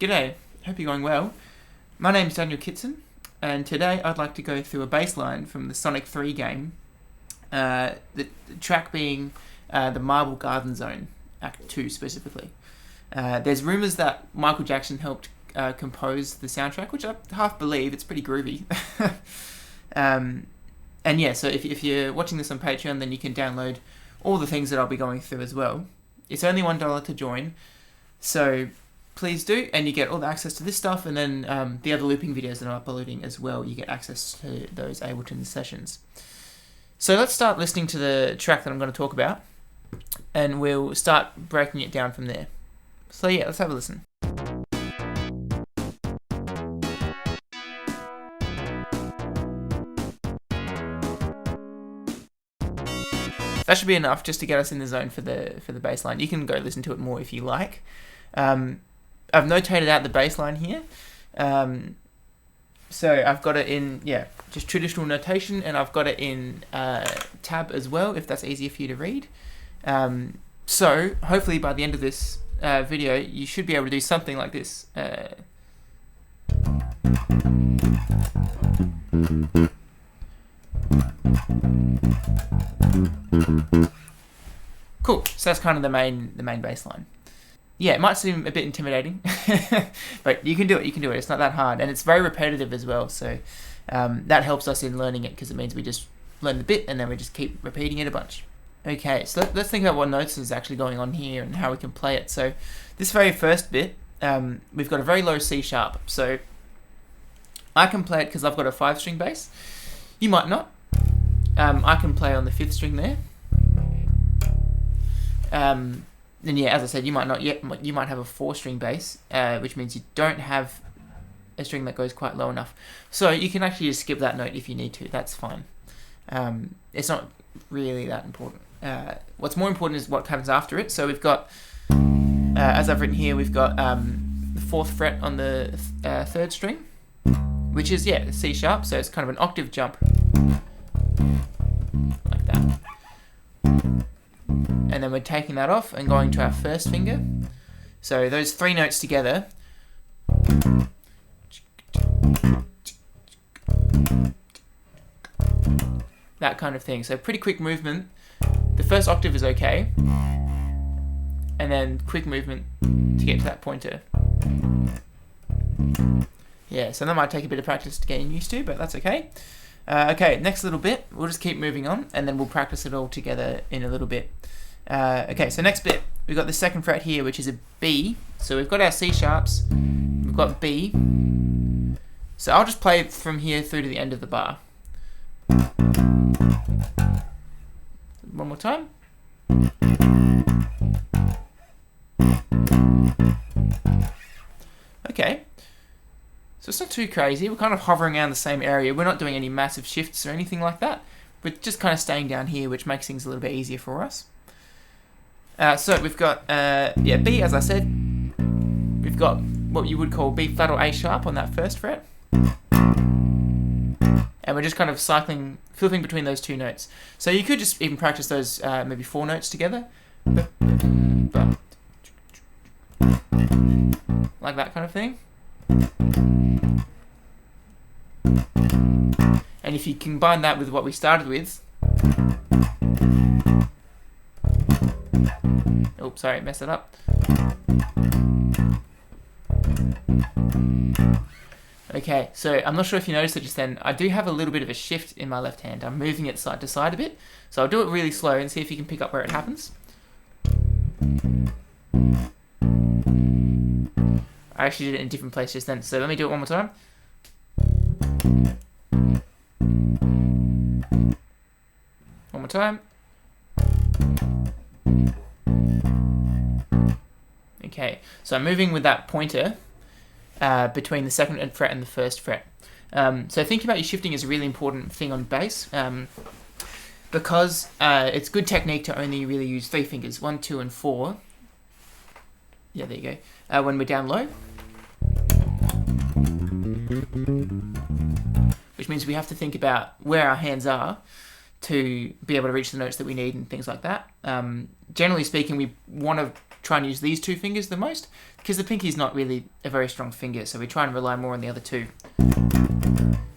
G'day, hope you're going well. My name's Daniel Kitson, and today I'd like to go through a bass line from the Sonic 3 game, the track being the Marble Garden Zone, Act 2 specifically. There's rumours that Michael Jackson helped compose the soundtrack, which I half believe. It's pretty groovy. And yeah, so if you're watching this on Patreon, then you can download all the things that I'll be going through as well. It's only $1 to join, so please do, and you get all the access to this stuff, and then the other looping videos that I'm uploading as well, you get access to those Ableton sessions. So let's start listening to the track that I'm going to talk about, and we'll start breaking it down from there. So yeah, let's have a listen. That should be enough just to get us in the zone for the bass line. You can go listen to it more if you like. I've notated out the bass line here. So I've got it in, just traditional notation, and I've got it in tab as well, if that's easier for you to read. So hopefully by the end of this video, you should be able to do something like this. Cool. So that's kind of the main bass line. Yeah, it might seem a bit intimidating, but you can do it. It's not that hard, and it's very repetitive as well. So that helps us in learning it, because it means we just learn the bit and then we just keep repeating it a bunch. Okay, so let's think about what notes is actually going on here and how we can play it. So this very first bit, we've got a very low C sharp. So I can play it because I've got a 5-string bass. You might not. I can play on the 5th string there. And yeah, as I said, you might not yet. You might have a 4-string bass, which means you don't have a string that goes quite low enough. So you can actually just skip that note if you need to. That's fine. It's not really that important. What's more important is what comes after it. So we've got, as I've written here, we've got the 4th fret on the 3rd string, which is the C sharp. So it's kind of an octave jump, like that. And then we're taking that off and going to our first finger. So those 3 notes together. That kind of thing. So pretty quick movement. The first octave is okay. And then quick movement to get to that pointer. Yeah, so that might take a bit of practice to get used to, but that's okay. Okay, next little bit. We'll just keep moving on, and then we'll practice it all together in a little bit. Okay, so next bit, we've got the 2nd fret here, which is a B. So we've got our C sharps, we've got B. So I'll just play from here through to the end of the bar. One more time. Okay, so it's not too crazy. We're kind of hovering around the same area. We're not doing any massive shifts or anything like that. We're just kind of staying down here, which makes things a little bit easier for us. So we've got, B, as I said. We've got what you would call B flat or A sharp on that 1st fret. And we're just kind of flipping between those 2 notes. So you could just even practice those maybe 4 notes together. Like that kind of thing. And if you combine that with what we started with, oops, sorry, messed it up. Okay, so I'm not sure if you noticed it just then. I do have a little bit of a shift in my left hand. I'm moving it side to side a bit. So I'll do it really slow and see if you can pick up where it happens. I actually did it in a different place just then. So let me do it one more time. One more time. Okay, so I'm moving with that pointer between the 2nd fret and the 1st fret. So thinking about your shifting is a really important thing on bass, because it's good technique to only really use 3 fingers, 1, 2, and 4. Yeah, there you go. When we're down low. Which means we have to think about where our hands are to be able to reach the notes that we need and things like that. Generally speaking, we want to try and use these two fingers the most, because the pinky is not really a very strong finger, so we try and rely more on the other two.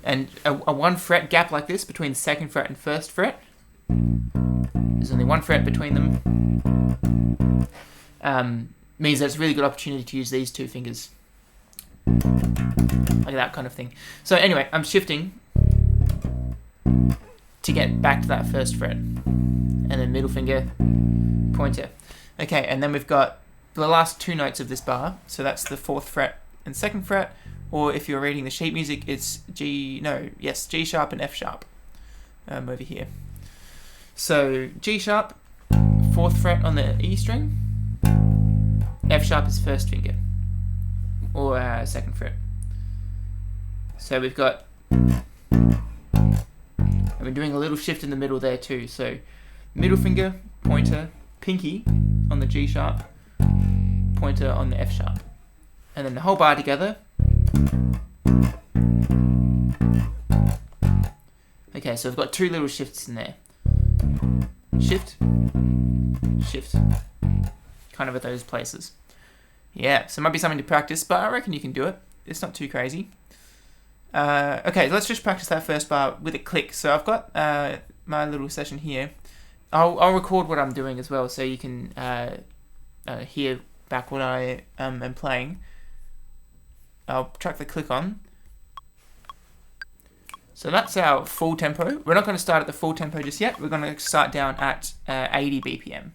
And a 1 fret gap like this between 2nd fret and 1st fret, there's only 1 fret between them, means that it's a really good opportunity to use these two fingers. Like that kind of thing. So anyway, I'm shifting to get back to that 1st fret. And then middle finger, pointer. Okay, and then we've got the last 2 notes of this bar. So that's the 4th fret and 2nd fret. Or if you're reading the sheet music, it's G sharp and F sharp over here. So G sharp, 4th fret on the E string. F sharp is 1st finger, or 2nd fret. So we've got, I've been doing a little shift in the middle there too. So middle finger, pointer, pinky on the G sharp, pointer on the F sharp. And then the whole bar together. Okay, so we've got 2 little shifts in there. Shift, shift. Kind of at those places. Yeah, so it might be something to practice, but I reckon you can do it. It's not too crazy. Okay, let's just practice that first bar with a click. So I've got my little session here. I'll record what I'm doing as well, so you can hear back what I am playing. I'll track the click on. So that's our full tempo. We're not going to start at the full tempo just yet. We're going to start down at 80 BPM.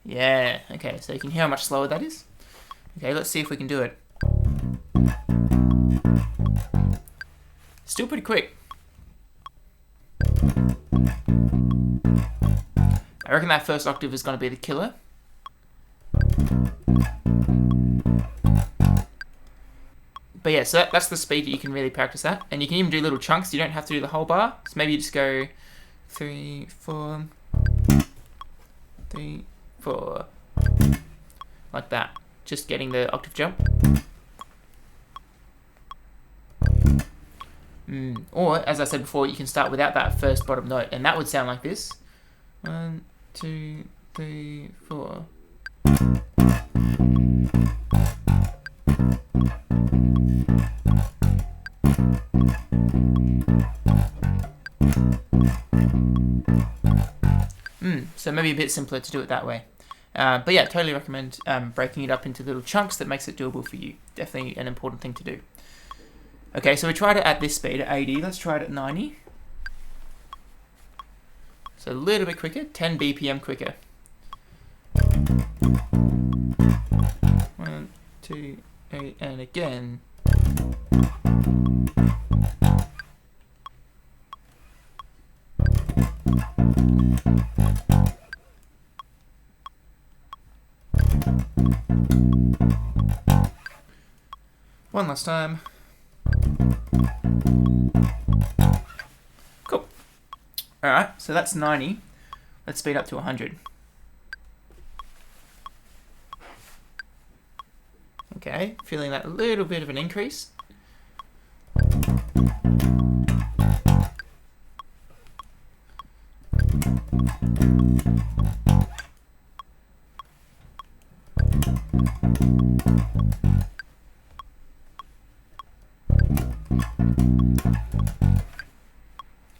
Yeah, okay, so you can hear how much slower that is. Okay, let's see if we can do it. Still pretty quick. I reckon that first octave is going to be the killer. But yeah, so that's the speed that you can really practice at. And you can even do little chunks. You don't have to do the whole bar. So maybe you just go 3, 4, 3, 4, like that. Just getting the octave jump. Or, as I said before, you can start without that first bottom note. And that would sound like this. 1, 2, 3, 4. So maybe a bit simpler to do it that way. But yeah, totally recommend breaking it up into little chunks. That makes it doable for you. Definitely an important thing to do. Okay, so we tried it at this speed, at 80. Let's try it at 90. So a little bit quicker, 10 BPM quicker. 1, 2, 8, and again. One last time. Cool. Alright, so that's 90. Let's speed up to 100. Okay, feeling that little bit of an increase.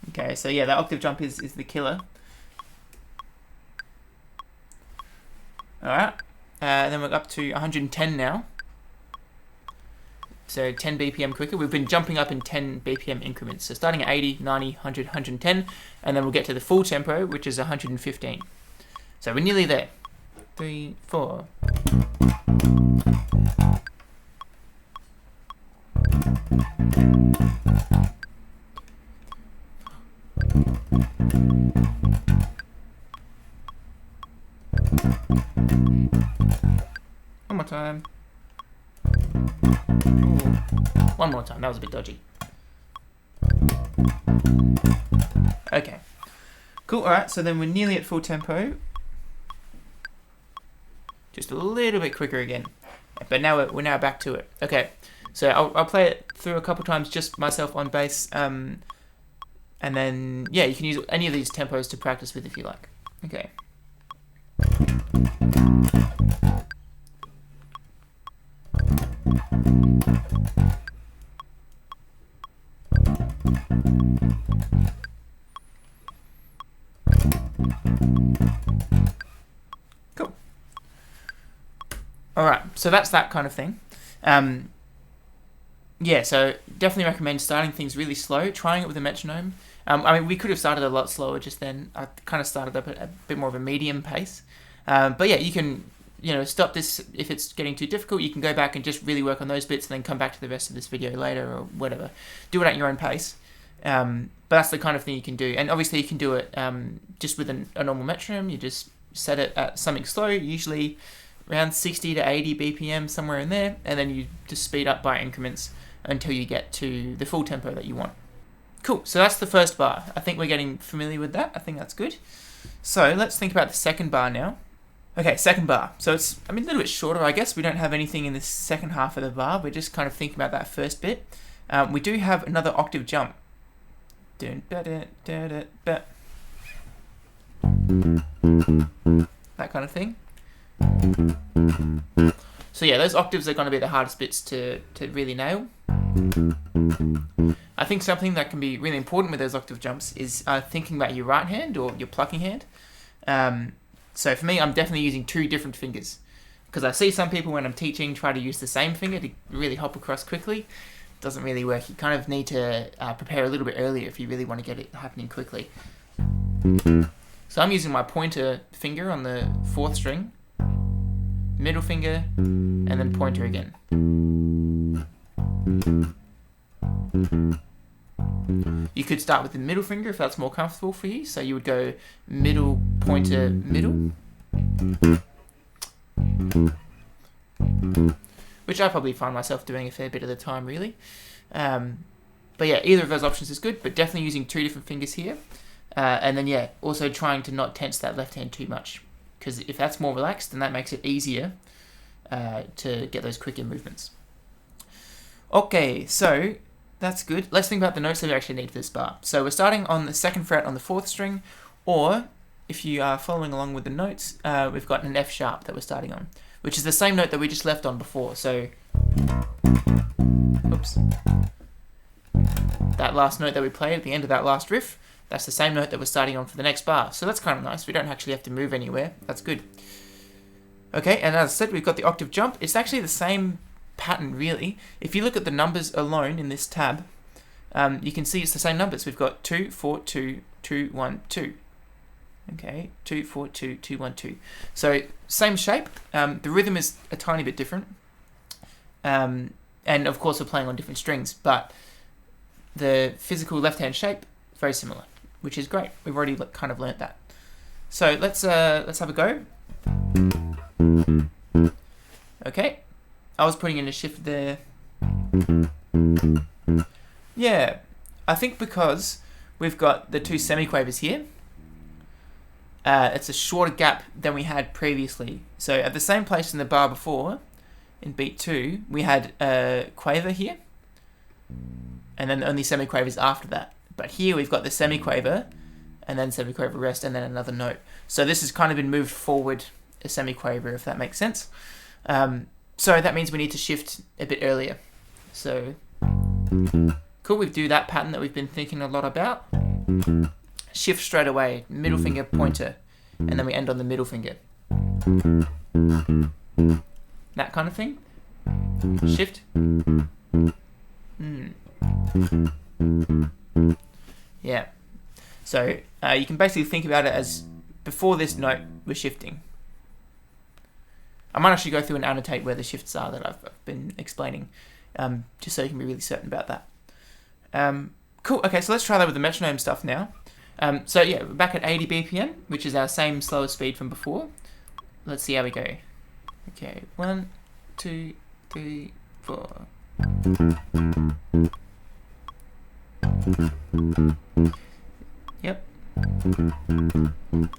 Okay, so yeah, that octave jump is the killer. Alright, then we're up to 110 now. So 10 BPM quicker. We've been jumping up in 10 BPM increments. So starting at 80, 90, 100, 110, and then we'll get to the full tempo, which is 115. So we're nearly there. 3, 4. One more time. Ooh. One more time. That was a bit dodgy. Okay. Cool. Alright, so then we're nearly at full tempo. Just a little bit quicker again. But now we're now back to it. Okay. So I'll play it through a couple times just myself on bass. And then, yeah, you can use any of these tempos to practice with if you like. Okay. Cool. Alright, so that's that kind of thing. Yeah, so definitely recommend starting things really slow, trying it with a metronome. I mean, we could have started a lot slower just then. I kind of started up at a bit more of a medium pace. But yeah, you can, stop this if it's getting too difficult. You can go back and just really work on those bits and then come back to the rest of this video later or whatever. Do it at your own pace. But that's the kind of thing you can do. And obviously you can do it just with a normal metronome. You just set it at something slow, usually around 60 to 80 BPM, somewhere in there. And then you just speed up by increments until you get to the full tempo that you want. Cool, so that's the first bar. I think we're getting familiar with that. I think that's good. So let's think about the second bar now. Okay, second bar. So it's, a little bit shorter, I guess. We don't have anything in the second half of the bar. We're just kind of thinking about that first bit. We do have another octave jump. That kind of thing. So yeah, those octaves are going to be the hardest bits to really nail. I think something that can be really important with those octave jumps is thinking about your right hand or your plucking hand. So for me, I'm definitely using two different fingers because I see some people when I'm teaching try to use the same finger to really hop across quickly. It doesn't really work. You kind of need to prepare a little bit earlier if you really want to get it happening quickly. So I'm using my pointer finger on the 4th string, middle finger, and then pointer again. You could start with the middle finger if that's more comfortable for you. So you would go middle, pointer, middle. Which I probably find myself doing a fair bit of the time, really. But yeah, either of those options is good, but definitely using two different fingers here. And then yeah, also trying to not tense that left hand too much. Because if that's more relaxed, then that makes it easier to get those quicker movements. Okay, so that's good. Let's think about the notes that we actually need for this bar. So we're starting on the 2nd fret on the 4th string, or if you are following along with the notes, we've got an F sharp that we're starting on, which is the same note that we just left on before. So, oops, that last note that we played at the end of that last riff, that's the same note that we're starting on for the next bar. So that's kind of nice. We don't actually have to move anywhere. That's good. Okay, and as I said, we've got the octave jump. It's actually the same pattern, really. If you look at the numbers alone in this tab, you can see it's the same numbers. We've got 2, 4, 2, 2, 1, 2. Okay, 2, 4, 2, 2, 1, 2. So same shape. The rhythm is a tiny bit different. And of course we're playing on different strings, but the physical left-hand shape, very similar, which is great. We've already kind of learnt that. So let's have a go. Okay, I was putting in a shift there. Yeah, I think because we've got the two semiquavers here, it's a shorter gap than we had previously. So at the same place in the bar before, in beat 2, we had a quaver here, and then only semiquavers after that. But here we've got the semiquaver, and then semiquaver rest, and then another note. So this has kind of been moved forward a semiquaver, if that makes sense. So that means we need to shift a bit earlier. So, cool, we do that pattern that we've been thinking a lot about. Shift straight away, middle finger, pointer, and then we end on the middle finger. That kind of thing. Shift. Yeah. So, you can basically think about it as before this note, we're shifting. I might actually go through and annotate where the shifts are that I've been explaining, just so you can be really certain about that. Cool, okay, so let's try that with the metronome stuff now. So yeah, we're back at 80 BPM, which is our same slower speed from before. Let's see how we go. Okay, 1, 2, 3, 4. Yep.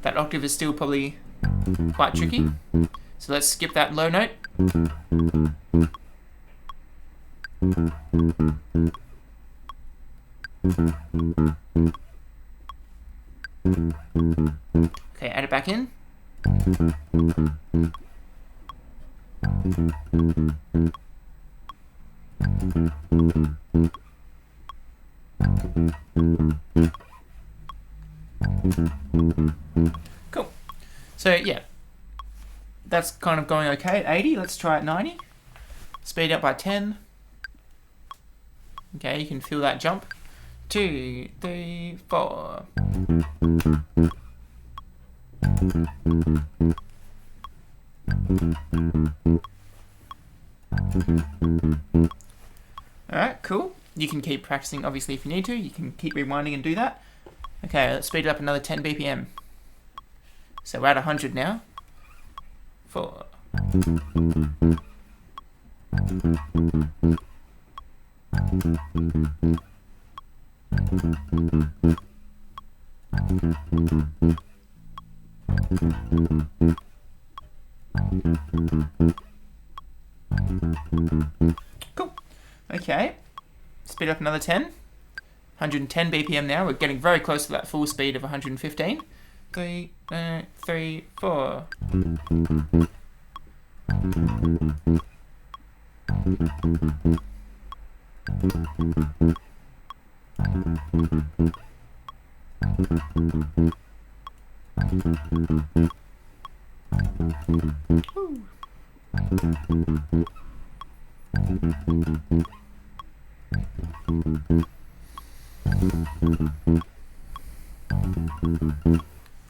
That octave is still probably quite tricky. So let's skip that low note. Okay, add it back in. Cool. So yeah, that's kind of going okay at 80. Let's try at 90. Speed up by 10. Okay, you can feel that jump. 2, 3, 4. Alright, cool. You can keep practicing, obviously, if you need to. You can keep rewinding and do that. Okay, let's speed it up another 10 BPM. So we're at 100 now. 4. Cool. Okay. Speed up another 10. 110 BPM now. We're getting very close to that full speed of 115. 3, 3, 4.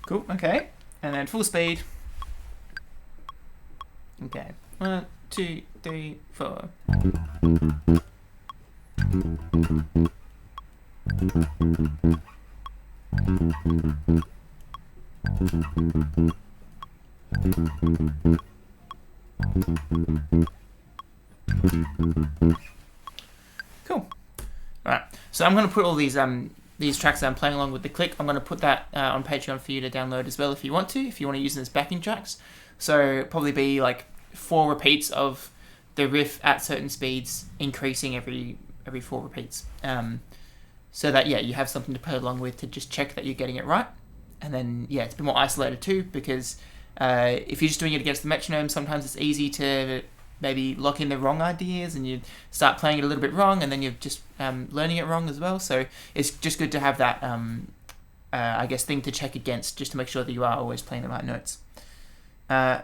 Cool, okay. And then full speed. Okay. 1, 2, 3, 4. Cool. Alright, so I'm going to put all these tracks that I'm playing along with the click, I'm going to put that on Patreon for you to download as well if you want to use them as backing tracks. So probably be like 4 repeats of the riff at certain speeds, increasing every 4 repeats. So that, you have something to play along with to just check that you're getting it right. And then, it's a bit more isolated too, because if you're just doing it against the metronome, sometimes it's easy to maybe lock in the wrong ideas and you start playing it a little bit wrong, and then you're just learning it wrong as well. So it's just good to have that, thing to check against, just to make sure that you are always playing the right notes.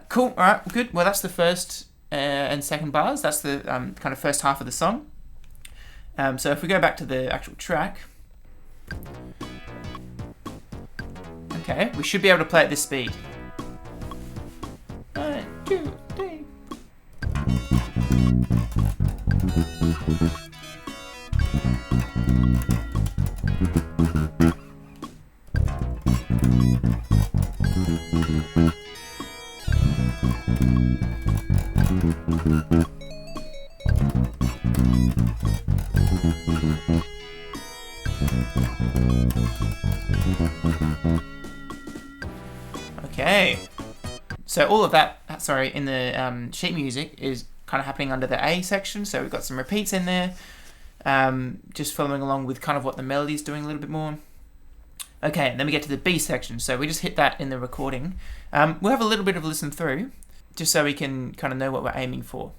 Cool, alright, good. Well, that's the first and second bars. That's the kind of first half of the song. So if we go back to the actual track, okay, we should be able to play at this speed. 1, 2, 3. Okay, so all of that, in the sheet music is kind of happening under the A section, so we've got some repeats in there, just following along with kind of what the melody's doing a little bit more. Okay, and then we get to the B section, so we just hit that in the recording. We'll have a little bit of a listen through, just so we can kind of know what we're aiming for.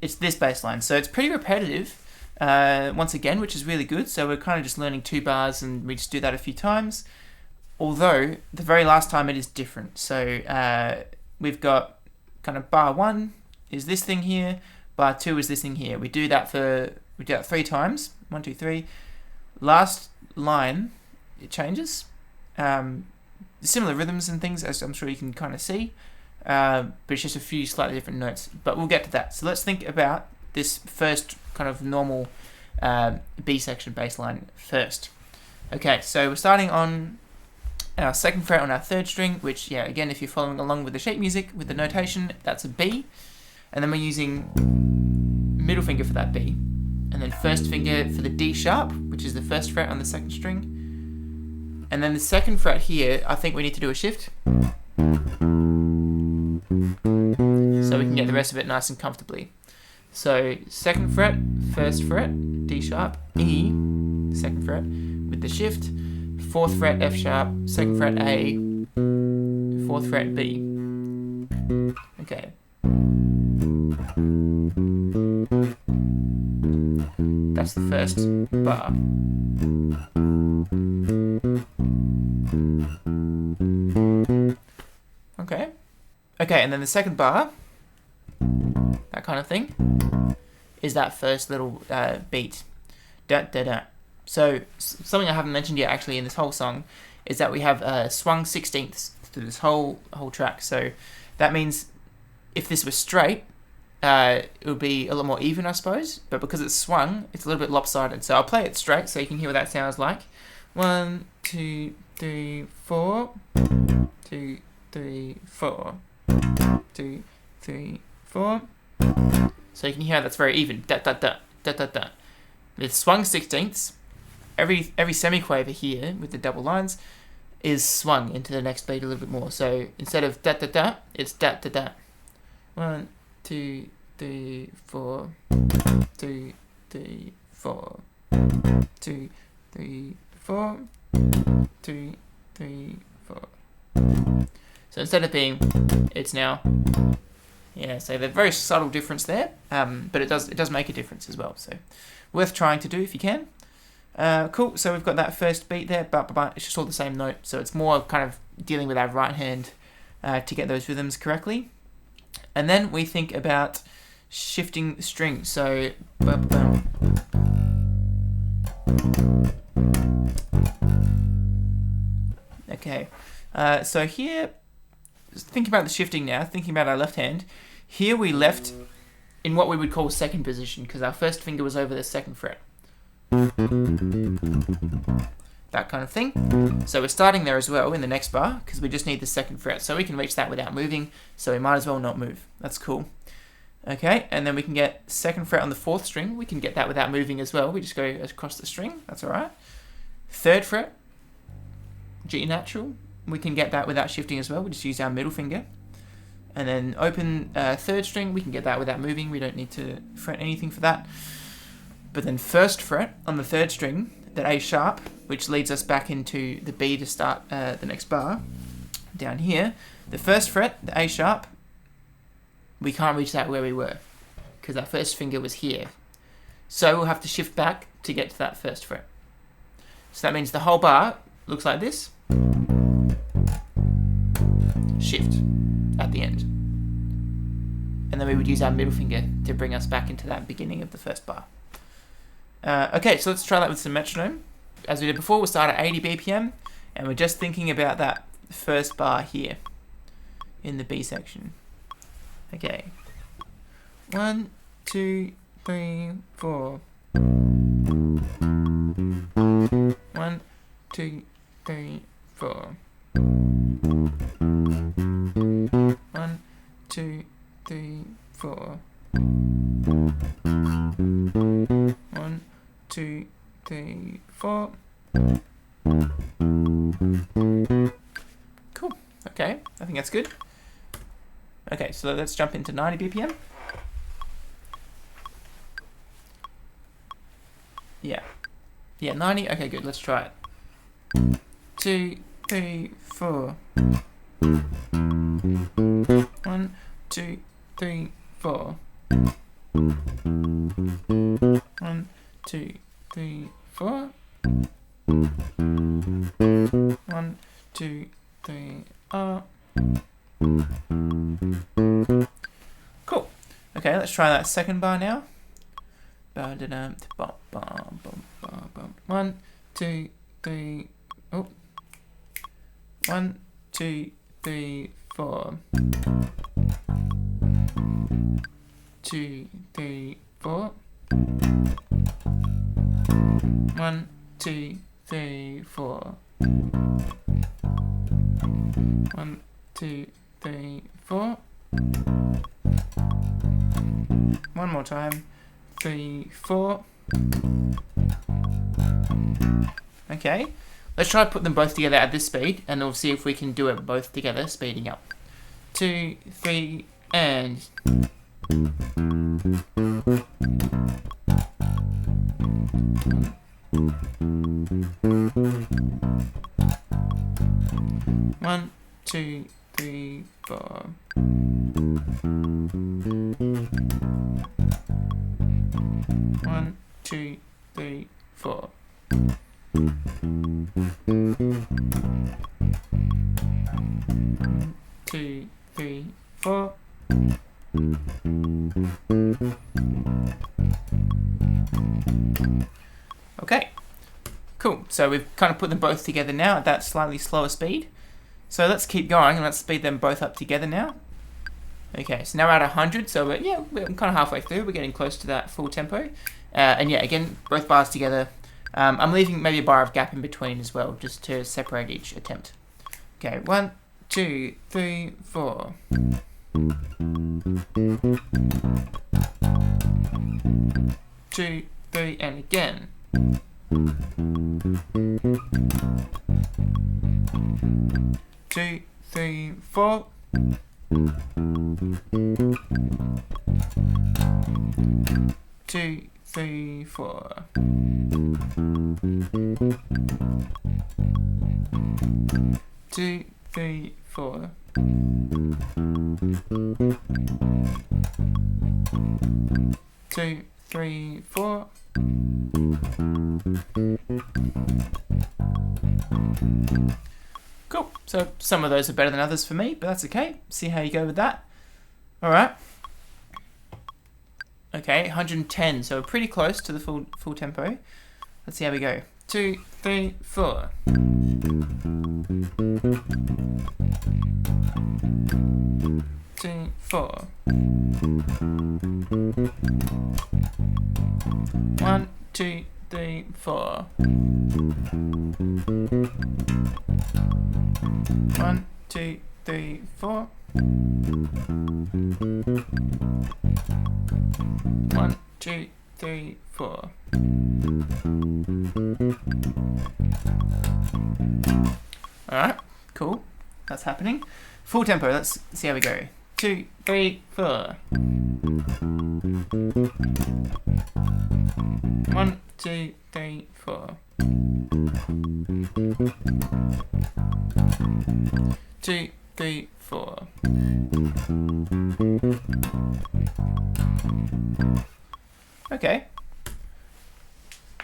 It's this bass line, so it's pretty repetitive, once again, which is really good. So we're kind of just learning 2 bars, and we just do that a few times. Although the very last time it is different. So we've got kind of bar 1 is this thing here, bar 2 is this thing here. We do that 3 times. 1, 2, 3. Last line, it changes. Similar rhythms and things, as I'm sure you can kind of see. But it's just a few slightly different notes. But we'll get to that. So let's think about this first kind of normal B section bass line first. Okay, so we're starting on our 2nd fret on our 3rd string, which, again, if you're following along with the sheet music, with the notation, that's a B. And then we're using middle finger for that B. And then first finger for the D sharp, which is the first fret on the second string. And then the second fret here, I think we need to do a shift, so we can get the rest of it nice and comfortably. So second fret, first fret, D sharp, E, second fret, with the shift, fourth fret, F sharp, second fret, A, fourth fret, B. Okay. That's the first bar. Okay. Okay, and then the second bar, that kind of thing, is that first little beat. Da da da. So something I haven't mentioned yet actually in this whole song is that we have swung sixteenths through this whole track. So that means if this was straight, it would be a lot more even, I suppose. But because it's swung, it's a little bit lopsided. So I'll play it straight so you can hear what that sounds like. 1, 2, 3, 4. 2, 3, 4. 2, 3, 4. So you can hear that's very even. Da da da da da da. With swung sixteenths, every semiquaver here with the double lines is swung into the next beat a little bit more. So instead of da da da, it's da da da. 1, 2, 3, 4. 2, 3, 4. 2, 3, 4. 2, 3, 4. So instead of being, it's now. Yeah, so they're very subtle difference there, but it does make a difference as well. So worth trying to do if you can. Cool. So we've got that first beat there, but it's just all the same note. So it's more kind of dealing with our right hand to get those rhythms correctly. And then we think about shifting strings. So okay. So here, think about the shifting now. Thinking about our left hand. Here we left in what we would call second position because our first finger was over the second fret. That kind of thing. So we're starting there as well in the next bar because we just need the second fret. So we can reach that without moving. So we might as well not move. That's cool. Okay, and then we can get second fret on the fourth string. We can get that without moving as well. We just go across the string. That's all right. Third fret, G natural. We can get that without shifting as well. We just use our middle finger. And then open third string. We can get that without moving. We don't need to fret anything for that. But then first fret on the third string, that A sharp, which leads us back into the B to start the next bar. Down here, the first fret, the A sharp, we can't reach that where we were because our first finger was here. So we'll have to shift back to get to that first fret. So that means the whole bar looks like this. Shift at the end. And then we would use our middle finger to bring us back into that beginning of the first bar. Okay, so let's try that with some metronome. As we did before, we'll start at 80 BPM, and we're just thinking about that first bar here in the B section. Okay. 1, 2, 3, 4. 1, 2, 3, 4. 1, 2, 3, 4. 1, 2, 3, 4. Cool. Okay, I think that's good. Okay, so let's jump into 90 BPM. Yeah, 90. Okay, good. Let's try it. 2, 3, 4. 1, 2, 3, 4. 1, 2, 3, 4. 1, 2, 3, Cool. Okay, let's try that second bar now. 1, 2, 3. Oh. 1, 2, 3, 4. 2, 3, 4. 1, 2, 3, 4. 1, 2, 3, 4. One more time. 3, 4. Okay, let's try to put them both together at this speed, and we'll see if we can do it both together, speeding up. 2, 3, and... One, two, three, four. One, two, three, four. Two, three, four. Okay, cool. So we've kind of put them both together now at that slightly slower speed. So let's keep going and let's speed them both up together now. Okay, so now we're at 100, so we're kind of halfway through. We're getting close to that full tempo. And yeah, again, both bars together. I'm leaving maybe a bar of gap in between as well, just to separate each attempt. Okay, 1, 2, 3, 4. 2, 3, and again. 2, 3, 4. 2, 3, 4. 2, 3, 4. 2, 3, 4. Cool. So some of those are better than others for me, but that's okay. See how you go with that. All right. Okay, 110. So we're pretty close to the full tempo. Let's see how we go. 2, 3, 4. 2, 4. 1, 2, 3, 4. 1, 2, 3, 4. 1, 2, 3, 4. Alright, cool. That's happening. Full tempo, let's see how we go. 2, 3, 4. 1, 2, 3, 4. 2, 3, 4. Okay.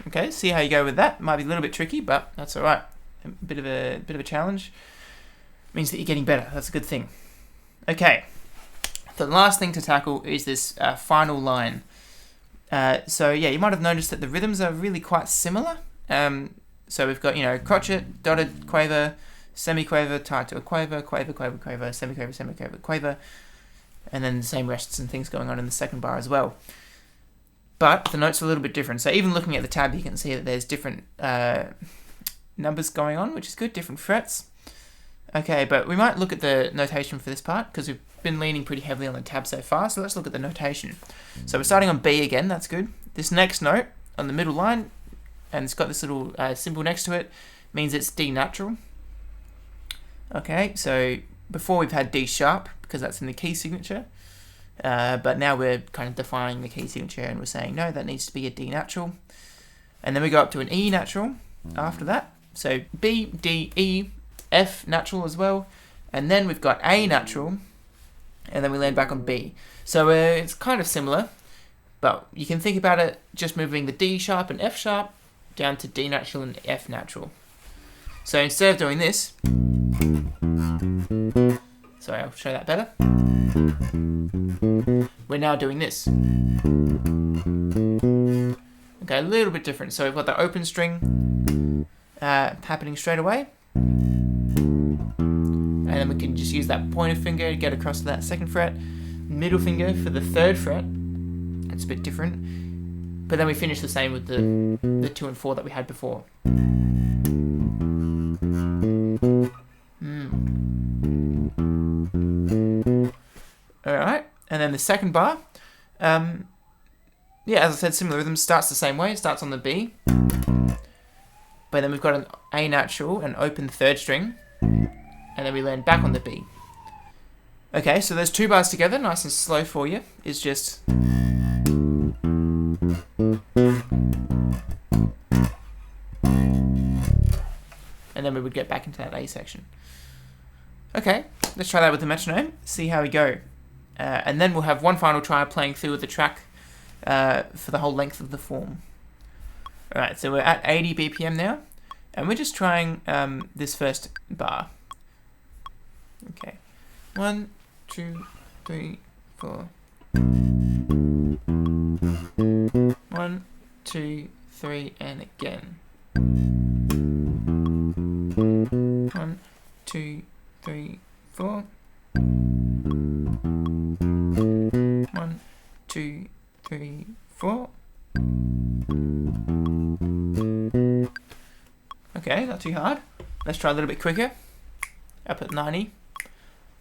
Okay, see how you go with that. Might be a little bit tricky, but that's all right. A bit of a challenge means that you're getting better. That's a good thing. Okay. The last thing to tackle is this final line. So yeah, you might have noticed that the rhythms are really quite similar. So we've got, crotchet, dotted quaver, semiquaver, tied to a quaver, quaver, quaver, quaver, semiquaver, semiquaver, quaver, and then the same rests and things going on in the second bar as well. But the notes are a little bit different. So even looking at the tab, you can see that there's different numbers going on, which is good, different frets. Okay, but we might look at the notation for this part because we've been leaning pretty heavily on the tab so far. So let's look at the notation. So we're starting on B again, that's good. This next note on the middle line, and it's got this little symbol next to it, means it's D natural. Okay, so before we've had D sharp because that's in the key signature. But now we're kind of defining the key signature and we're saying, no, that needs to be a D natural. And then we go up to an E natural after that. So B, D, E, F natural as well. And then we've got A natural. And then we land back on B. So it's kind of similar. But you can think about it just moving the D sharp and F sharp down to D natural and F natural. So instead of doing this... Sorry, I'll show that better. We're now doing this. Okay, a little bit different. So we've got the open string happening straight away. And then we can just use that pointer finger to get across to that second fret. Middle finger for the third fret. It's a bit different. But then we finish the same with the 2 and 4 that we had before. Alright, and then the second bar, yeah, as I said, similar rhythm. Starts the same way. It starts on the B, but then we've got an A natural, an open third string, and then we land back on the B. Okay, so those 2 bars together, nice and slow for you, is just... And then we would get back into that A section. Okay, let's try that with the metronome, see how we go. And then we'll have one final try playing through the track for the whole length of the form. Alright, so we're at 80 BPM now, and we're just trying this first bar. Okay, 1, 2, 3, 4. 1, 2, 3, and again. 1, 2, 3, 4. 1, 2, 3, 4. Okay, not too hard. Let's try a little bit quicker. Up at 90.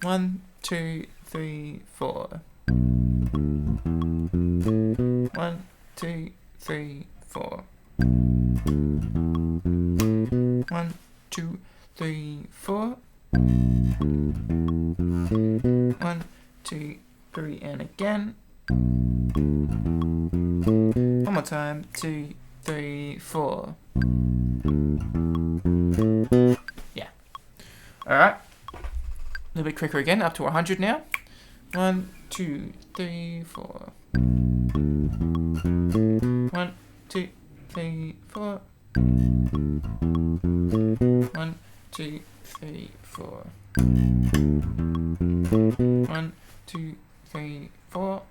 1, 2, 3, 4. 1, 2, 3, 4. 1, 2, 3, 4. 1, 2, 3, and again. One more time. 2, 3, 4. Yeah. Alright. A little bit quicker again, up to 100 now. 1, 2, 3, 4. 1, 2, 3, 4. 1, 2, 3, 4. 1, 2, 3, 4.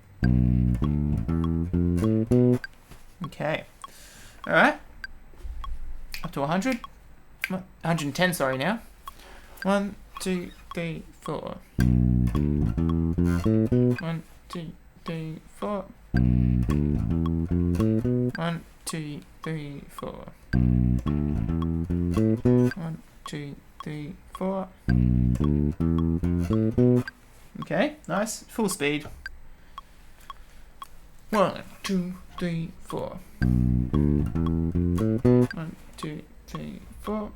Okay. Alright. Up to 100. 110, sorry, now. 1, 2, 3, 4. 1, 2, 3, 4. 1, 2, 3, 4. 1, 2, 3, 4. Okay, nice. Full speed. 1, 2, 3, 4. 1, 2, 3, 4.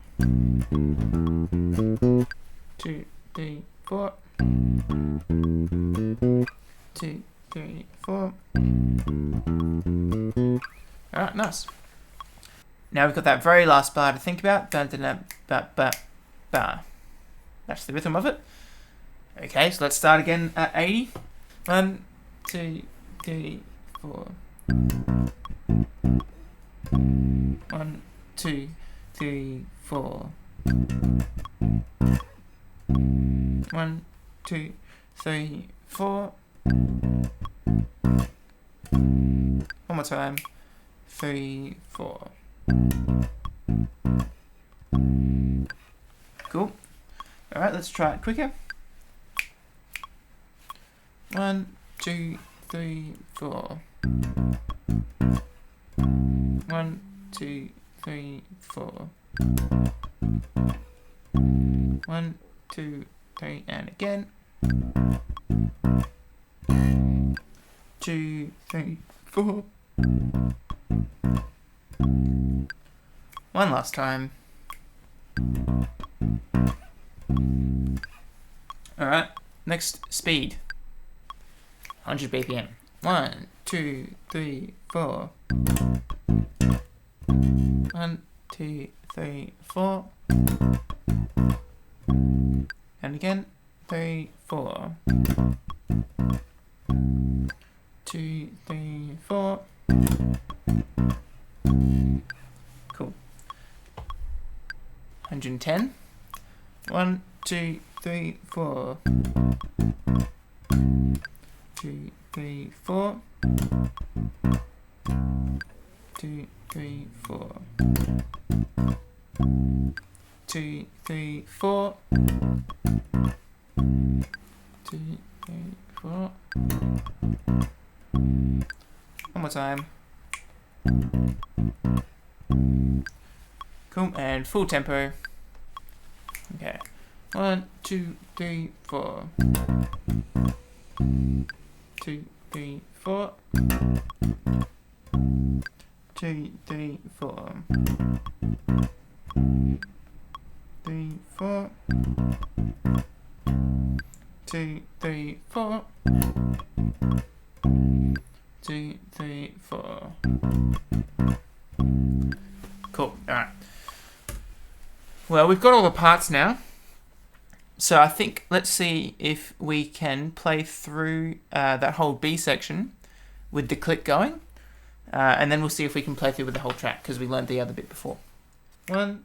2, 3, 4. 2, 3, 4. Alright, nice. Now we've got that very last bar to think about. Ba, da, da, ba, ba, ba. That's the rhythm of it. Okay, so let's start again at 80. 1, 2, 3, 4. 1, 2, 3, 4. 1, 2, 3, 4. One more time. 3, 4. Cool. Alright, let's try it quicker. 1, 2, 3, 4. 1, 2, 3, 4. 1, 2, 3, and again. 2, 3, 4. One last time. Alright, next speed. 100 BPM. 1, 2, 3, 4. 1, 2, 3, 4. And again. 3, 4. 2, 3, 4. Cool. 110. 1, 2, 3, 4. 2, 3, 4. 2, 3, 4. 2, 3, 4. 2, 3, 4. One more time. Cool, and full tempo. Okay. 1, 2, 3, 4. 2, 3, 4. 2, 3, 4. 3, 4. 2, 3, 4. 2, 3, 4. Cool. Alright. Well, we've got all the parts now. So I think, let's see if we can play through that whole B section with the click going. And then we'll see if we can play through with the whole track, because we learned the other bit before. 1,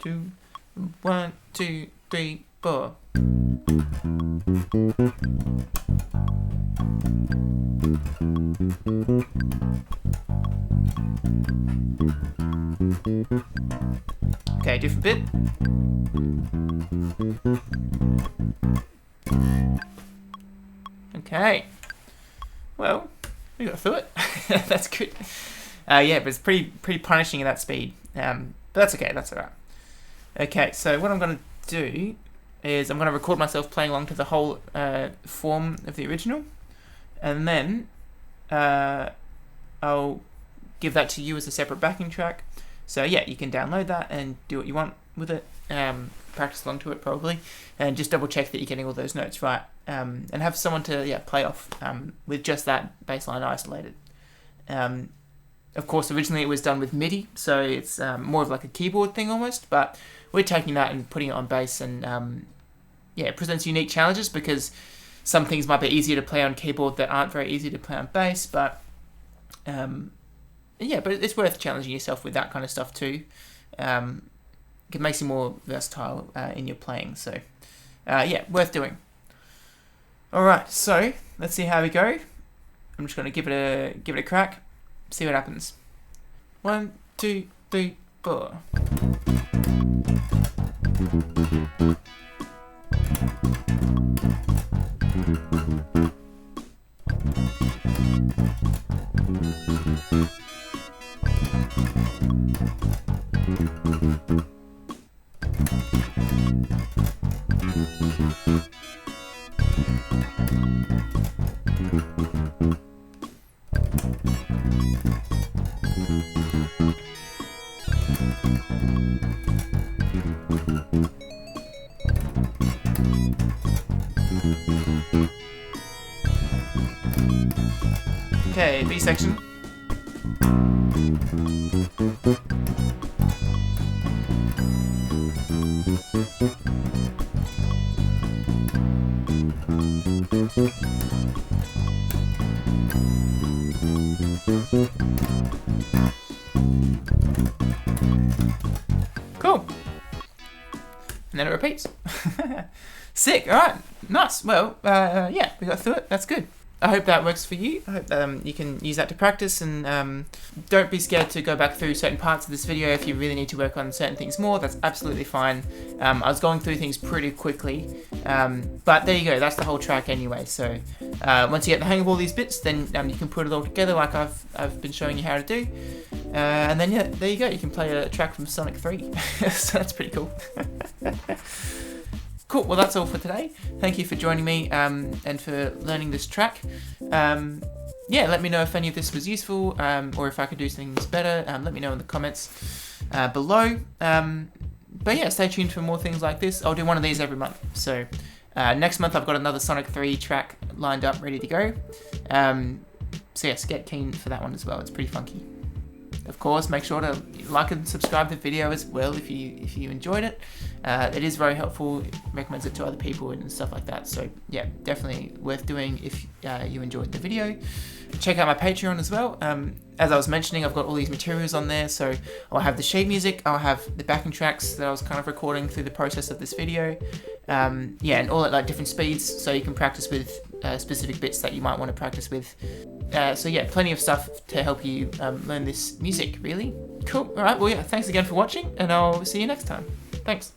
2, 1, 2, 3, 4. Okay, different bit. Okay. Well, we got through it. That's good. Yeah, but it's pretty punishing at that speed. But that's okay. That's alright. Okay, so what I'm going to do is I'm going to record myself playing along to the whole form of the original, and then I'll give that to you as a separate backing track. So yeah, you can download that and do what you want with it. Practice along to it probably, and just double check that you're getting all those notes right. And have someone to play off with just that bass line isolated. Of course, originally it was done with MIDI, so it's more of like a keyboard thing almost, but we're taking that and putting it on bass, and it presents unique challenges, because some things might be easier to play on keyboard that aren't very easy to play on bass, but but it's worth challenging yourself with that kind of stuff too. It makes you more versatile in your playing, so worth doing. Alright, so let's see how we go. I'm just going to give it a crack, see what happens. 1, 2, 3, 4. Okay, B section. Cool. And then it repeats. Sick. All right. Nice. Well, we got through it. That's good. I hope that works for you. I hope you can use that to practice, and don't be scared to go back through certain parts of this video if you really need to work on certain things more. That's absolutely fine. I was going through things pretty quickly, but there you go. That's the whole track anyway. So once you get the hang of all these bits, then you can put it all together like I've been showing you how to do, and then there you go. You can play a track from Sonic 3. So that's pretty cool. Cool, well that's all for today. Thank you for joining me and for learning this track. Let me know if any of this was useful, or if I could do things better. Let me know in the comments below. Stay tuned for more things like this. I'll do one of these every month. So next month I've got another Sonic 3 track lined up, ready to go. Get keen for that one as well. It's pretty funky. Of course, make sure to like and subscribe the video as well if you enjoyed it. It is very helpful. It recommends it to other people and stuff like that. So yeah, definitely worth doing if you enjoyed the video. Check out my Patreon as well. As I was mentioning, I've got all these materials on there. So I'll have the sheet music, I'll have the backing tracks that I was kind of recording through the process of this video. And all at like different speeds, so you can practice with specific bits that you might want to practice with. Plenty of stuff to help you learn this music, really. Cool. Alright, well thanks again for watching, and I'll see you next time. Thanks.